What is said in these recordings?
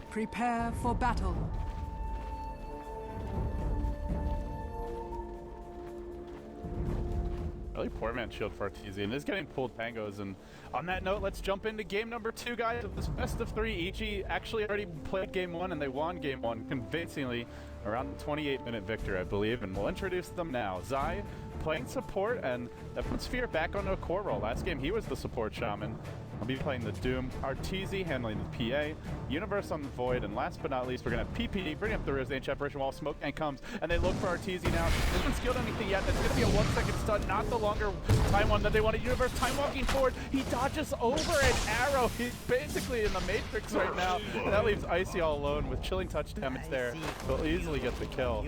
Prepare for battle. Really poor man shield for Arteezy, and is getting pulled tangos. And on that note, let's jump into game number 2, guys, of this best of 3. EG actually already played game 1, and they won game 1 convincingly, around the 28-minute victory, I believe. And we'll introduce them now. Zai playing support, and that puts Fear back onto a core role. Last game, he was the support shaman. I'll be playing the Doom. Arteezy handling the PA. Universe on the Void. And last but not least, we're going to have PPD bring up the Riz Ancient Apparition while Smoke Gang comes. And they look for Arteezy now. Hasn't skilled anything yet. That's going to be a 1-second stun. Not the longer time one that they wanted. Universe time walking forward. He dodges over an arrow. He's basically in the Matrix right now. And that leaves Icy all alone with chilling touch damage there. He'll easily get the kill.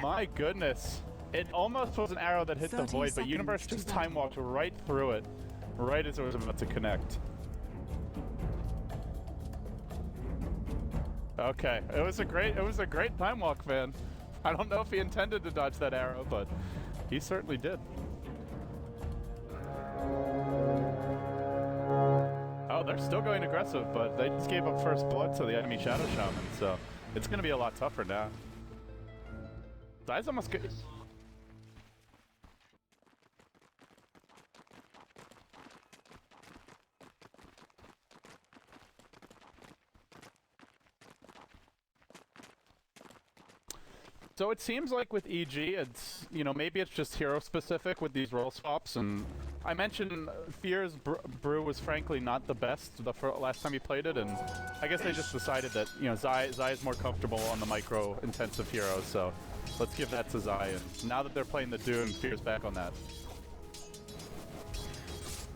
My goodness. It almost was an arrow that hit the Void, but Universe just time walked right through it. Right as it was about to connect. Okay, it was a great time walk, man. I don't know if he intended to dodge that arrow, but he certainly did. Oh, they're still going aggressive, but they just gave up first blood to the enemy Shadow Shaman, so it's going to be a lot tougher now. Zai's almost good. So it seems like with EG, it's, you know, maybe it's just hero specific with these role swaps, and I mentioned Fear's brew was frankly not the best the last time he played it, and I guess they just decided that, you know, Zai is more comfortable on the micro intensive heroes, so let's give that to Zai, and now that they're playing the Doom, Fear's back on that.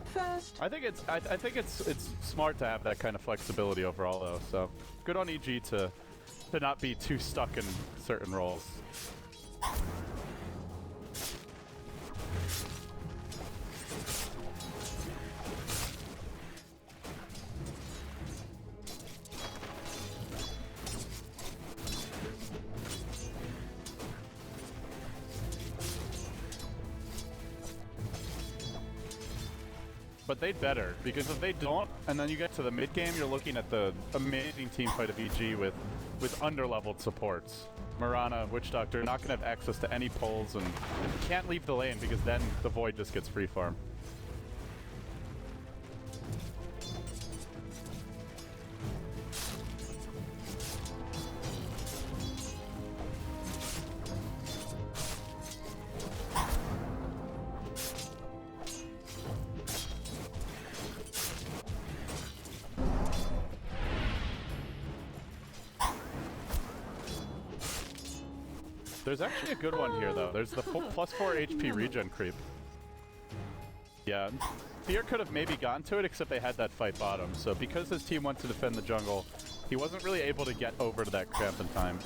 First, I think it's smart to have that kind of flexibility overall though, so good on EG to not be too stuck in certain roles. But they'd better, because if they don't, and then you get to the mid game, you're looking at the amazing team fight of EG with under-leveled supports. Mirana, Witch Doctor, not going to have access to any pulls, and can't leave the lane because then the Void just gets free farm. There's actually a good one here, though. There's the full +4 HP regen creep. Yeah, Fear could have maybe gotten to it, except they had that fight bottom. So because his team went to defend the jungle, he wasn't really able to get over to that cramp in time.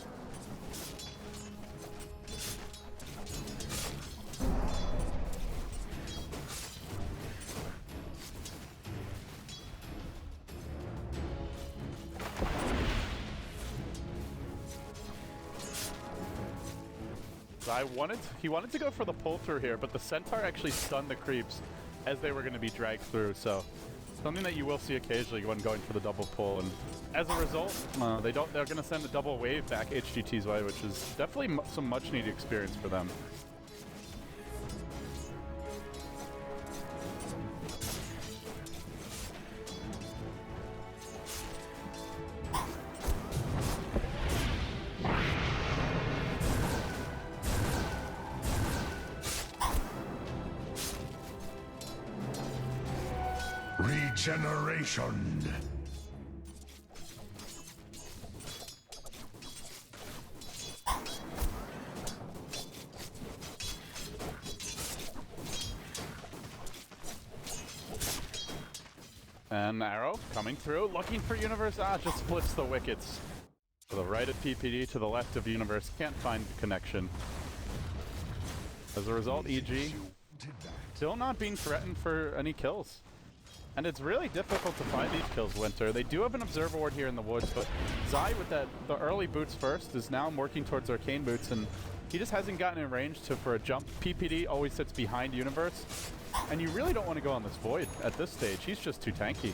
He wanted to go for the pull through here, but the Centaur actually stunned the creeps as they were going to be dragged through, so something that you will see occasionally when going for the double pull, and as a result, they're going to send a double wave back HGT's way, which is definitely some much needed experience for them. Regeneration. And Arrow coming through, looking for Universe. Just splits the wickets. To the right of PPD, to the left of Universe. Can't find the connection. As a result, EG still not being threatened for any kills. And it's really difficult to find these kills, Winter. They do have an Observer Ward here in the woods, but Zai with the early boots first is now working towards Arcane Boots, and he just hasn't gotten in range for a jump. PPD always sits behind Universe, and you really don't want to go on this Void at this stage. He's just too tanky.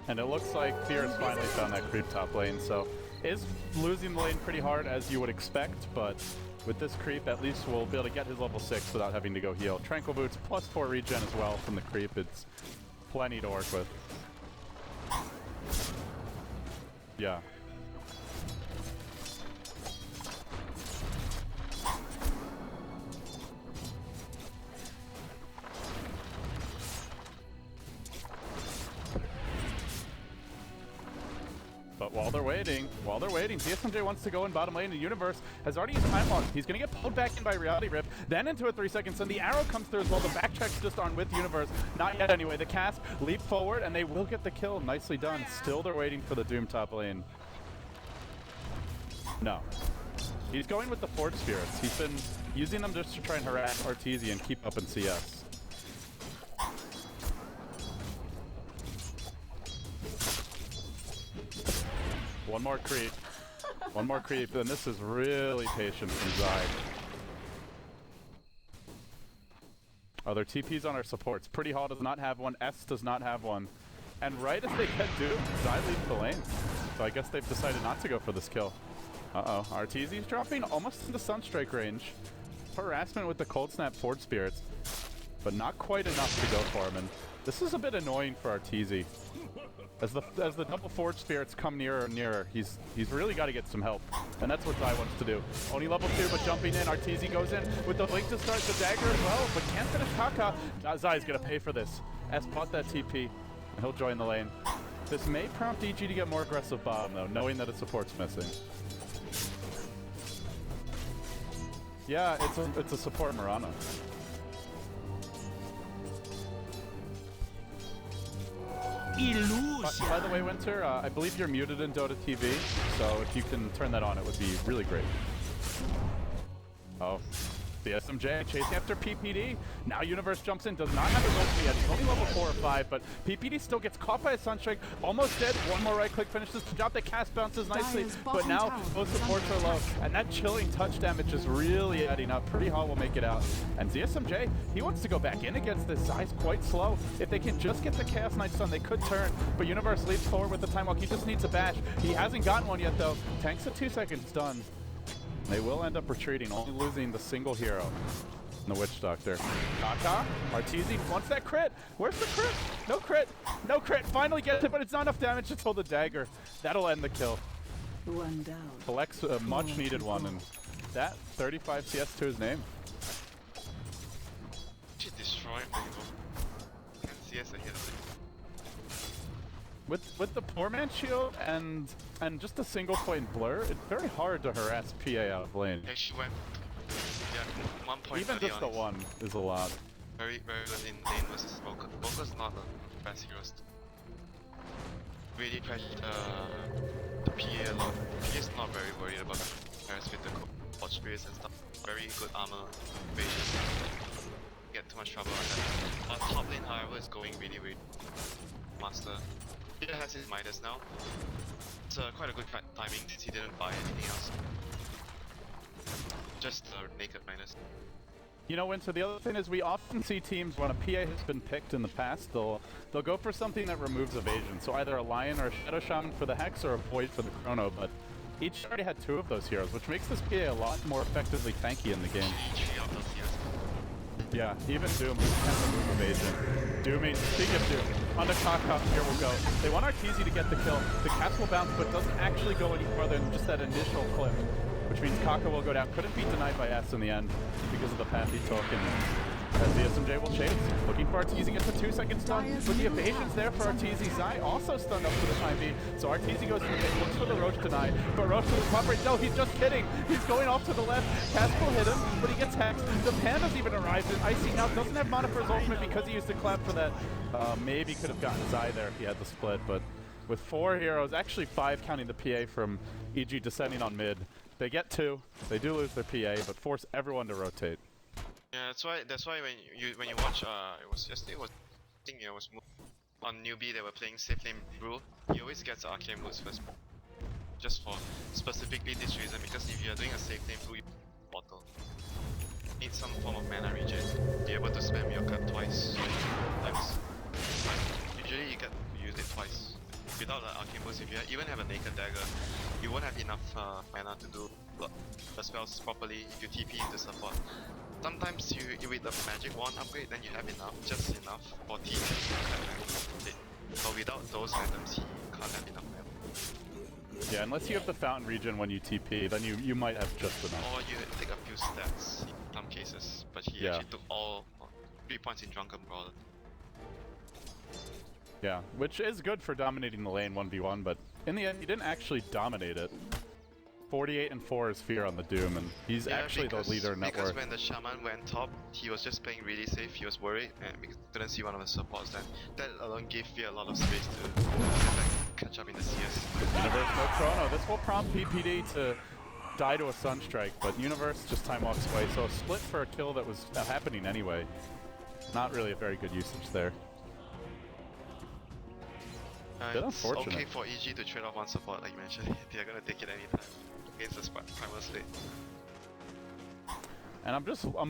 And it looks like Fear has finally found that creep top lane, so is losing the lane pretty hard as you would expect, but with this creep at least we'll be able to get his level 6 without having to go heal. Tranquil Boots plus 4 regen as well from the creep. It's plenty to work with. Yeah. But while they're waiting, TSMJ wants to go in bottom lane. The Universe has already used Time Walk. He's going to get pulled back in by Reality Rip, then into a 3-second stun. The arrow comes through as well. The backtrack's just on with Universe. Not yet anyway. The cast leap forward, and they will get the kill. Nicely done. Still they're waiting for the Doom top lane. No. He's going with the Forge Spirits. He's been using them just to try and harass Arteezy and keep up in CS. One more creep. One more creep, and this is really patient from Zai. Oh, their TP's on our supports. Pretty Hall does not have one, S does not have one. And right as they get Doom, Zai leaves the lane. So I guess they've decided not to go for this kill. Uh-oh, Arteezy's dropping almost into Sunstrike range. Harassment with the Cold Snap Forge Spirits, but not quite enough to go for him. And this is a bit annoying for Arteezy. As the double Forge Spirits come nearer and nearer, he's really got to get some help. And that's what Zai wants to do. Only level 2, but jumping in. Arteezy goes in with the blink to start the dagger as well, but can't finish Kaka. Zai's going to pay for this. S bought that TP, and he'll join the lane. This may prompt EG to get more aggressive bottom, though, knowing that its support's missing. Yeah, it's a support Mirana. Illusion. By the way, Winter, I believe you're muted in Dota TV, so if you can turn that on, it would be really great. Oh, the SMJ chasing after PPD. Now Universe jumps in, does not have his ulti yet. He's only level 4 or 5, but PPD still gets caught by a Sunstrike. Almost dead. One more right click finishes the job. The cast bounces nicely, but now both supports are low. And that chilling touch damage is really adding up. Pretty Hall will make it out. And ZSMJ, he wants to go back in against this. Zai's quite slow. If they can just get the Chaos Knight stun, they could turn. But Universe leaps forward with the Time Walk. He just needs a bash. He hasn't gotten one yet, though. Tanks a 2-second stun. They will end up retreating, only losing the single hero in the Witch Doctor. Kaka, Arteezy wants that crit. Where's the crit? No crit. No crit. Finally gets it, but it's not enough damage to pull the dagger. That'll end the kill. One down. Collects a much needed one, and that 35 CS to his name. Should destroy him, 10 CS ahead of him. With the poor man shield and just a single point blur, it's very hard to harass PA out of lane. Yeah, she went. Yeah, 1 point. Even just the one is a lot. Very good in lane versus Volker. Volker's not the best heroes. Really pressured the PA a lot. PA is not very worried about harass with the Forge Spirits and stuff. Very good armor, evasion. Get too much trouble on that. Our top lane, however, is going really master. He has his Midas now. It's quite a good timing since he didn't buy anything else. Just naked Midas. You know, Winter, the other thing is we often see teams when a PA has been picked in the past, they'll go for something that removes evasion. So either a Lion or a Shadow Shaman for the Hex or a Void for the Chrono, but each already had 2 of those heroes, which makes this PA a lot more effectively tanky in the game. Three of those heroes. Yeah, even Doom can remove evasion. Dooming, speaking of Doom, onto Kaka, here we'll go. They want Arteezy to get the kill. The cast will bounce, but doesn't actually go any further than just that initial clip, which means Kaka will go down. Couldn't be denied by S in the end because of the path he took, and as the SMJ will chase. Looking for Arteezy, gets a 2-second stun, but the evasion's there for Arteezy. Zai also stunned up for the time being, so Arteezy goes to the pit, looks for the Roach deny, but Roach to the top right. No, he's just kidding. He's going off to the left. Cast will hit him, but he gets hexed. The Panda's even arrived, and Icy now doesn't have mana for his ultimate because he used the clap for that. Maybe could have gotten Zai there if he had the split, but with 4 heroes, actually 5 counting the PA from EG descending on mid. They get 2, they do lose their PA, but force everyone to rotate. Yeah, that's why when you watch I think it was on newbie they were playing safe lane rule. He always gets arcane boots first, just for specifically this reason, because if you are doing a safe lane rule, you bottle. Need some form of mana regen. Be able to spam your card twice. Usually you get to use it twice. without the arcane boost, if you even have a naked dagger, you won't have enough mana to do the spells properly if you TP into support. Sometimes you with the magic wand upgrade, then you have enough, just enough for TP. But without those items, you can't have enough mana. Yeah, unless you have the fountain regen when you TP, then you might have just enough. Or you take a few stats in some cases, but he actually took all 3 points in Drunken Brawler. Yeah, which is good for dominating the lane 1v1, but in the end, he didn't actually dominate it. 48 and 4 is Fear on the Doom, and he's actually the leader in net because worth. when the Shaman went top, he was just playing really safe, he was worried, and because he couldn't see one of the supports, then that alone gave Fear a lot of space to catch up in the CS. Universe no chrono. This will prompt PPD to die to a Sunstrike, but Universe just time walks away, so a split for a kill that was happening anyway. Not really a very good usage there. It's okay for EG to trade off one support, like you mentioned. They're gonna take it anytime against the primal slate. And I'm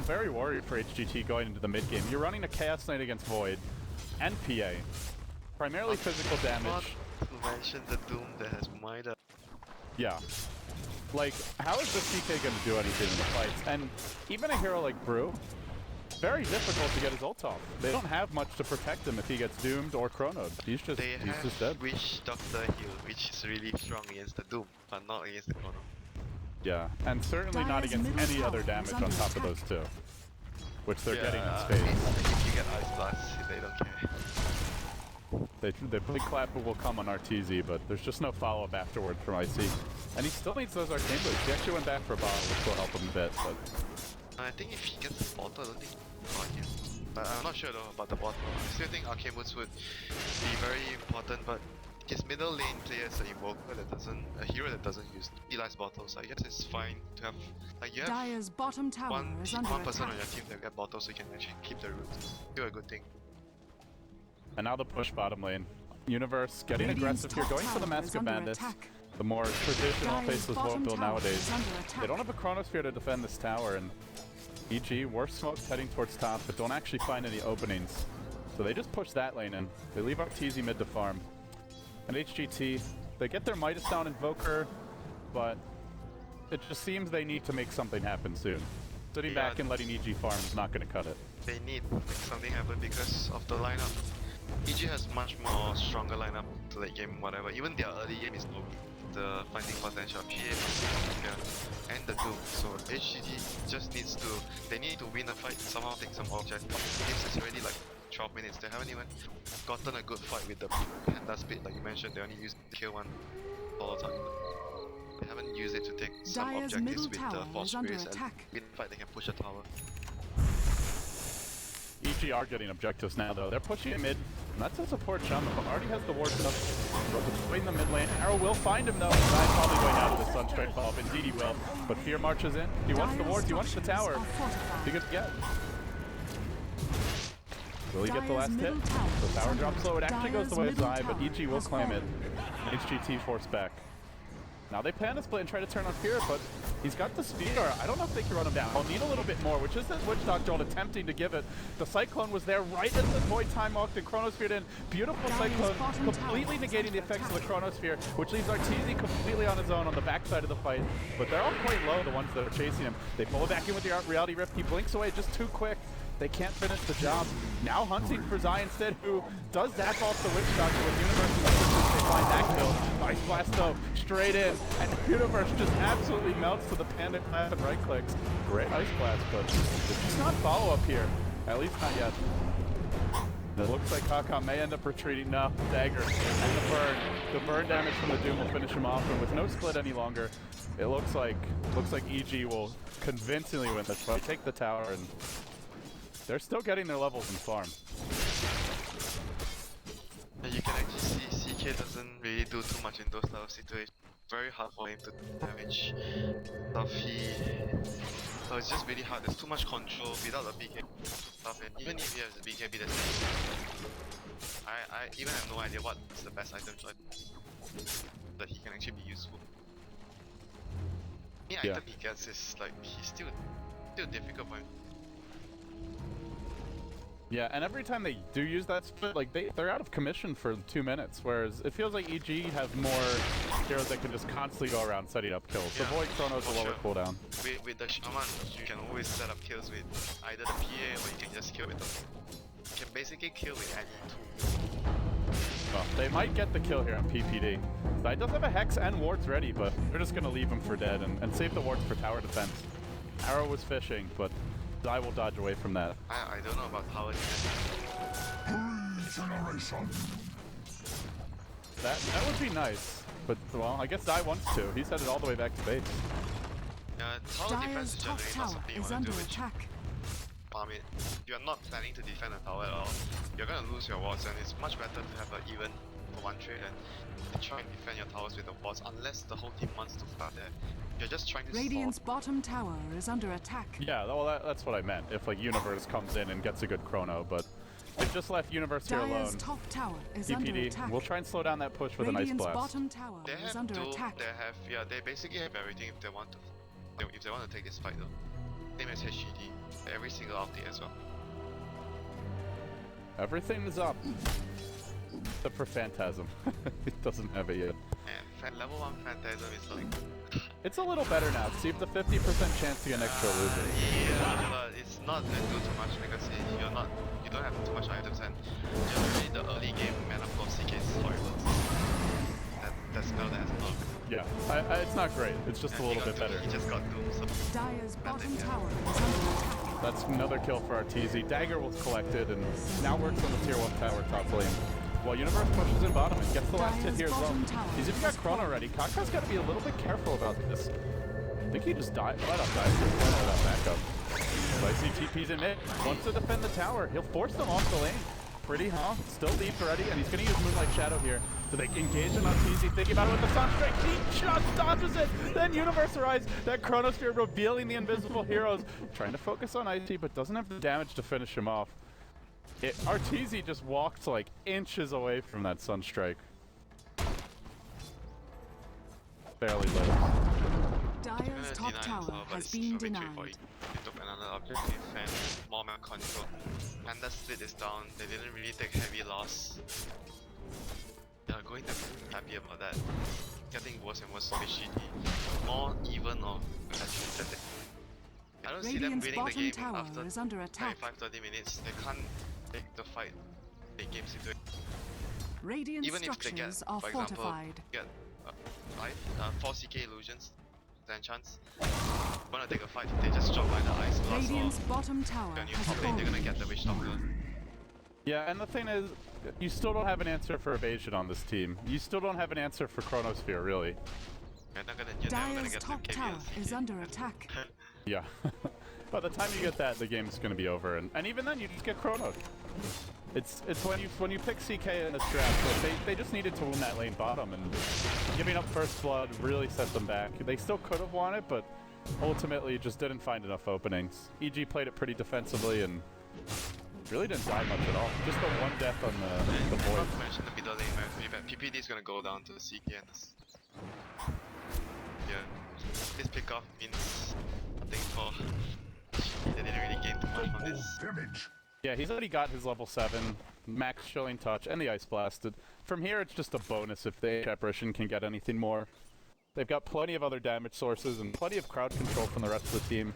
very worried for HGT going into the mid game. You're running a Chaos Knight against Void and PA. Primarily physical damage. Not to mention the Doom that has Mida. Yeah. Like, how is the CK gonna do anything in the fights? And even a hero like Brew, very difficult to get his ult off. They don't have much to protect him if he gets doomed or chronoed. He's just dead. Witch Doctor heal, which is really strong against the Doom, but not against the chrono. Yeah, and certainly not against any other damage on top of those two, which they're getting in spades. If you get Ice Blast, they don't care. The big clap will come on Arteezy, but there's just no follow-up afterward from IC. And he still needs those arcane boots. He actually went back for a bottle, which will help him a bit, but... I think if he gets the bottle, I don't think I'm not sure though about the bottle. I still think arcane boots would be very important, but his middle lane player is an invoker that doesn't, a hero that doesn't use Eli's bottles. I guess it's fine to have, like you have Dire's bottom tower one is under person attack. on your team that get bottles so you can actually keep the root. Still a good thing. And now the push bottom lane. Universe getting aggressive here, going for the Mask of Bandits. The more traditional faceless vault build nowadays. They don't have a Chronosphere to defend this tower, and EG, worse smoke heading towards top, but don't actually find any openings. So they just push that lane in. They leave Arteezy mid to farm. And HGT, they get their Midas down Invoker, but it just seems they need to make something happen soon. Sitting back and letting EG farm is not going to cut it. They need to make something happen because of the lineup. EG has much more stronger lineup to late game, whatever. Even their early game is no the fighting potential of PA and the Doom. So HGT just needs to, they need to win a fight, somehow take some objective. This is already like 12 minutes. They haven't even gotten a good fight with the Panda Spit, like you mentioned. They only used to kill one solo target. They haven't used it to take some Dire's objectives middle with the tower Force is under Spirits, and attack. in fight they can push a tower. EG are getting objectives now though. They're pushing it mid, and that's a support shaman, but already has the ward up between the mid lane. Arrow will find him though. Ryan probably going out of the Sunstrike follow-up. Indeed he will. But Fear marches in. He wants the wards, he wants the tower. He gets get. Will he get the last hit? The tower drops low. It actually goes the way of Zai, but EG will claim it. HGT forced back. Now they plan to split and try to turn on Fear, but he's got the speed. Or I don't know if they can run him down. I'll need a little bit more, which is this Witch Doctor Jolt attempting to give it. The Cyclone was there right as the Void time walked and Chronosphere in. Beautiful Cyclone, completely negating the effects of the Chronosphere, which leaves Arteezy completely on his own on the backside of the fight. But they're all quite low, the ones that are chasing him. They pull back in with the Reality Rift. He blinks away just too quick. They can't finish the job. Now hunting for Zai instead, who does zap off the Witch Doctor with Universe. They find that kill. Ice Blast though, straight in. And Universe just absolutely melts to the Panda clap and right clicks. Great Ice Blast, but it's just not follow-up here. At least not yet. It looks like Kaka may end up retreating. No, dagger and the burn. The burn damage from the Doom will finish him off, and with no split any longer, it looks like EG will convincingly win this fight. Take the tower, and they're still getting their levels in farm. You can actually see CK doesn't really do too much in those type of situations. Very hard for him to damage stuff. So it's just really hard. There's too much control without the BK stuff, and even if he has the BKB, that's I even have no idea what's the best item choice that he can actually be useful. Any item he gets is like he's still difficult for him. Yeah, and every time they do use that split, like they're out of commission for 2 minutes, whereas it feels like EG have more heroes that can just constantly go around setting up kills. Yeah, Avoid Chrono's a for lower sure. cooldown. With the Shaman, you can always set up kills with either the PA or you can just kill with them. You can basically kill with any tool. Well, they might get the kill here on PPD. Zai does have a Hex and wards ready, but they're just going to leave him for dead and save the wards for tower defense. Arrow was fishing, but Zai will dodge away from that. I don't know about tower defense. That would be nice, but well, I guess Zai wants to. He's headed all the way back to base. Tower defense Dire's is top generally not tower something you is want under to do with attack. farm it. You're not planning to defend a tower at all. You're gonna lose your wards, and it's much better to have an even for one trade and try and defend your towers with the wards unless the whole team wants to start there. You're just trying to Radiant's solve. bottom tower is under attack. Yeah, well, that's what I meant. If like Universe comes in and gets a good chrono, but they've just left Universe here Dire's alone. top tower is under PPD, attack. we'll try and slow down that push with a nice Radiant's blast. bottom tower They is have under dual, attack. they basically have everything if they want to. If they want to take this fight though. Same as HGD. Every single ulti as well. Everything's up. Except for Phantasm. It doesn't have it yet. And level 1 Phantasm is like... It's a little better now. See if the 50% chance to get an extra illusion. Yeah, but it's not gonna do too much because you don't have too much items and generally the early game mana flow CK is horrible. That spell that has no. Yeah, it's not great. It's just a little bit better. He just got Doom, so Dire's bottom tower is under attack. That's another kill for Arteezy. Dagger was collected and now works on the tier 1 tower top lane. While Universe pushes in bottom and gets the last hit here as well. He's even got Chrono ready. Kaka's got to be a little bit careful about this. I think he just died. Might have died for Chrono without backup. So I see TP's in mid. Wants to defend the tower. He'll force them off the lane. Pretty, huh? Still deep already, and he's going to use Moonlight Shadow here. Do they engage him on Arteezy? Thinking about it with the Sunstrike. He just dodges it. Then Universe arrives. That Chronosphere revealing the invisible heroes. Trying to focus on Icy, but doesn't have the damage to finish him off. Arteezy just walked like inches away from that Sunstrike. Barely lives. Dire's top tower has been denied. They took another objective and more map control. And the split is down. They didn't really take heavy loss. They are going to be happy about that. Getting worse and worse for HGD. More even or actually I don't see them Radiant's winning the bottom game tower after is under attack. 25-30 minutes. They can't take the fight. They game situation. Radiant Even if they get, structures are for example, fortified. get 4 CK illusions, then chance. Wanna take a fight, they just drop by the ice blast Radiant's or bottom tower when you has top lane, they're gonna fallen. get the witch doctor. Yeah, and the thing is, you still don't have an answer for evasion on this team. You still don't have an answer for Chronosphere, really. You're never gonna Dire's get top the KB tower and CK. is under attack. Yeah. By the time you get that, the game's going to be over, and even then, you just get chronoed. It's when you pick CK in this draft, like they just needed to win that lane bottom, and giving up first blood really set them back. They still could have won it, but ultimately just didn't find enough openings. EG played it pretty defensively and really didn't die much at all. Just the one death on the void. Not to mention the middle lane where PPD is gonna go down to the CK and yeah, this pickoff means nothing for. They didn't really gain too much from this. Yeah, he's already got his level 7, max chilling touch, and the ice blasted. From here, it's just a bonus if the apparition can get anything more. They've got plenty of other damage sources and plenty of crowd control from the rest of the team.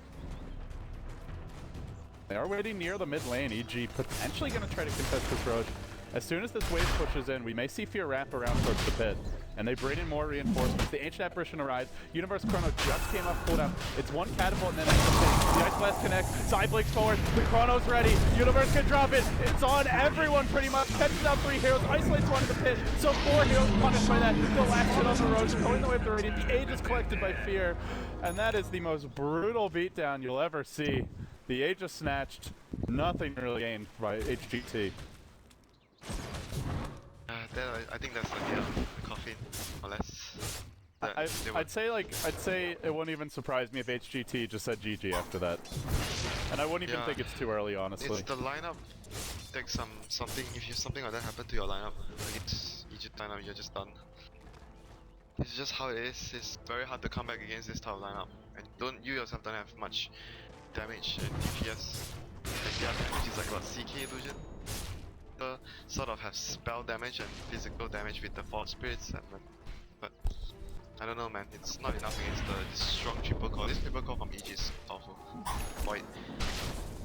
They are waiting near the mid lane. EG potentially going to try to contest this Roche. As soon as this wave pushes in, we may see Fear wrap around towards the pit. And they bring in more reinforcements. The Ancient Apparition arrives. Universe Chrono just came off cooldown. It's one catapult and then the Ice Blast connects. Side blinks forward. The Chrono's ready. Universe can drop it. It's on everyone pretty much. Catches out 3 heroes. Isolates one in the pit. So 4 heroes punished by that. The last hit on the Roche. Going the way of the Radiant. The Age is collected by Fear. And that is the most brutal beatdown you'll ever see. The Age is snatched. Nothing really gained by HGT. I think that's the deal. The coffin, or less. I'd say it wouldn't even surprise me if HGT just said GG after that. And I wouldn't even think it's too early, honestly. It's the lineup. Take something. If something like that happen to your lineup, it's Egypt lineup, you're just done. It's just how it is. It's very hard to come back against this type of lineup, and you yourself don't have much damage and DPS. Like their damage is like what, CK illusion? Sort of have spell damage and physical damage with the Force Spirits, and but I don't know, man. It's not enough against this strong triple core. This triple core from EG is powerful. Void,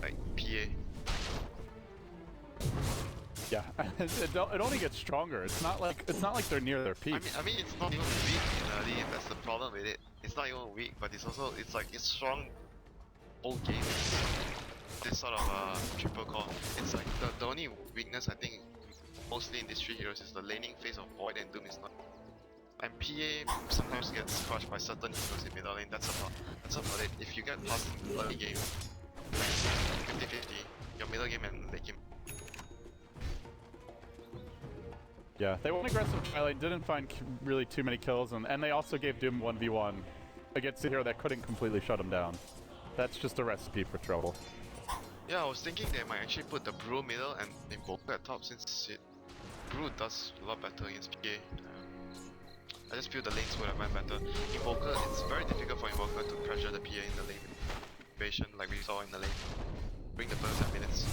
like PA. Yeah, it only gets stronger. It's not like they're near their peak. I mean, it's not even weak in early. That's the problem with it. It's not even weak, but it's also it's strong whole game. This sort of triple core. It's like the only weakness I think mostly in these three heroes is the laning phase of Void and Doom is not. And PA sometimes gets crushed by certain heroes in middle lane. That's about it. If you get past the early game, 50-50, your middle game and late game. Yeah, they went aggressive Twilight, didn't find really too many kills, and they also gave Doom 1v1 against a hero that couldn't completely shut him down. That's just a recipe for trouble. Yeah, I was thinking they might actually put the Brew middle and Invoker at top since Brew does a lot better against PA. I just feel the lanes would have went better. Invoker, it's very difficult for Invoker to pressure the PA in the lane invasion like we saw in the lane. Bring the first 10 minutes.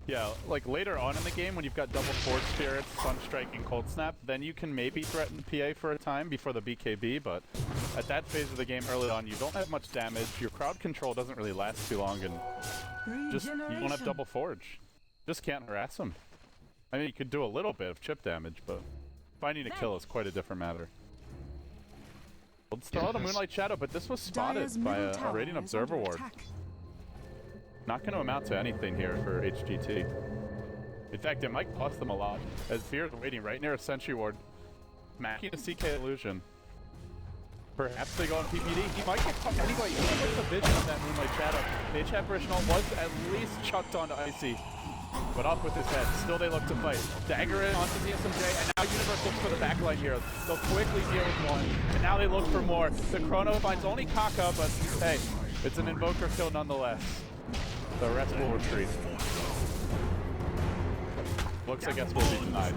Yeah, like later on in the game when you've got double Force Spirits, Sunstrike, and Cold Snap, then you can maybe threaten the PA for a time before the BKB, but at that phase of the game early on, you don't have much damage, your crowd control doesn't really last too long, and just you don't have double Forge. Just can't harass them. I mean, you could do a little bit of chip damage, but finding a kill is quite a different matter. Still out a Moonlight Shadow, but this was spotted by a Radiant Observer Ward. Not going to amount to anything here for HGT. In fact, it might cost them a lot, as Fear is waiting right near a Sentry Ward, macking a CK illusion. Perhaps they go on PPD. He might get caught anyway. He gets the vision of that Moonlight Shadow. The HF original was at least chucked onto Icy, but off with his head. Still they look to fight. Dagger in onto the SMJ, and now Universe looks for the backline here. They'll quickly deal with one, and now they look for more. The Chrono finds only Kaka, but hey, it's an Invoker kill nonetheless. The rest will retreat. Looks like S will be denied.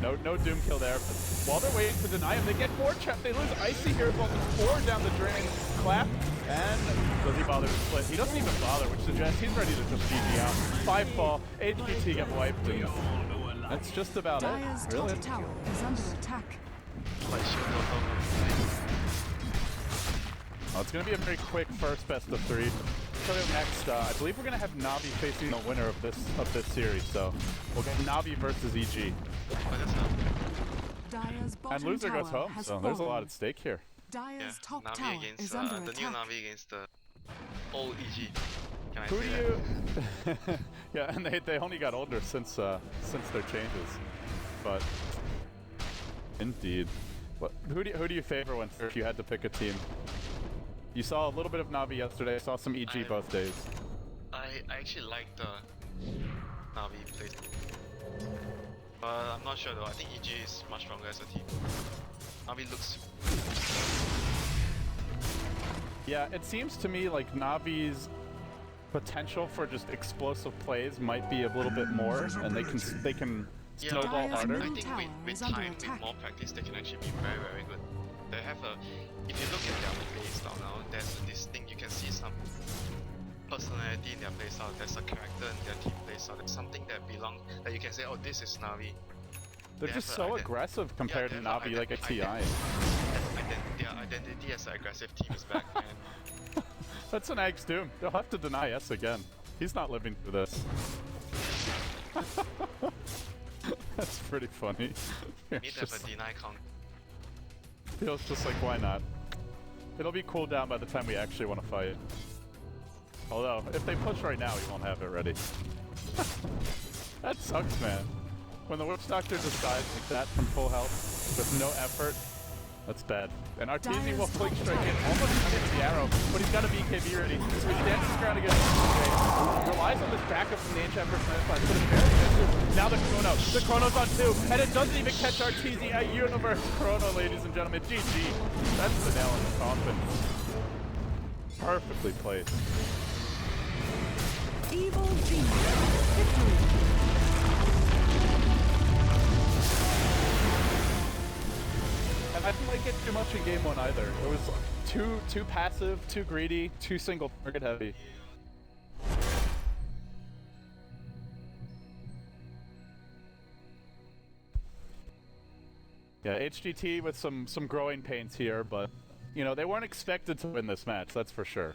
No Doom kill there, but while they're waiting to deny him, they get more trapped. They lose Icy here as well. He's 4 down the drain. Clap, and does he bother to split? He doesn't even bother, which suggests he's ready to just GG out. 5 fall, HGT get wiped, and that's just about Dire's it, really. top tower is under attack. Well, it's going to be a very quick first best of 3. Coming up next, I believe we're going to have Navi facing the winner of this series, so we'll get Navi versus EG. Dire's bottom And loser goes tower home, has so there's a fallen. lot at stake here. Dire's top Navi tower against is under the new attack. Navi against the old EG. Can I Who say do that? you... Yeah, and they only got older since their changes, but indeed. Who do you favor if you had to pick a team? You saw a little bit of Navi yesterday, saw some EG both days. I actually like the Navi place. But I'm not sure though. I think EG is much stronger as a team. Navi looks... Yeah, it seems to me like Navi's potential for just explosive plays might be a little bit more, and they can snowball harder. I think with time, with more practice, they can actually be very, very good. They have a... If you look at their playstyle now, there's this thing, you can see some personality in their playstyle, there's a character in their team playstyle, there's something that you can say, oh, this is Navi. They're just so aggressive compared to Navi, like a TI. Their identity as an aggressive team is back, and... That's an Axe Doom. They'll have to deny S again. He's not living through this. That's pretty funny. Need to have a deny count. Feels just like, why not? It'll be cooled down by the time we actually want to fight. Although, if they push right now, we won't have it ready. That sucks, man. When the Witch Doctor just dies like that from full health, with no effort, that's bad. And Arteezy will flick straight in, almost hits the arrow, but he's got a BKB ready. So he stands his ground against the relies on this backup from the ancient personified, but it's barely misses. Now the Chrono's on 2, and it doesn't even catch Arteezy at Universe Chrono, ladies and gentlemen. GG. That's the nail in the coffin. Perfectly placed. Evil Genius. Victory. And I didn't like it too much in game 1 either. It was too passive, too greedy, too single target heavy. Yeah, HGT with some growing pains here, but you know they weren't expected to win this match. That's for sure.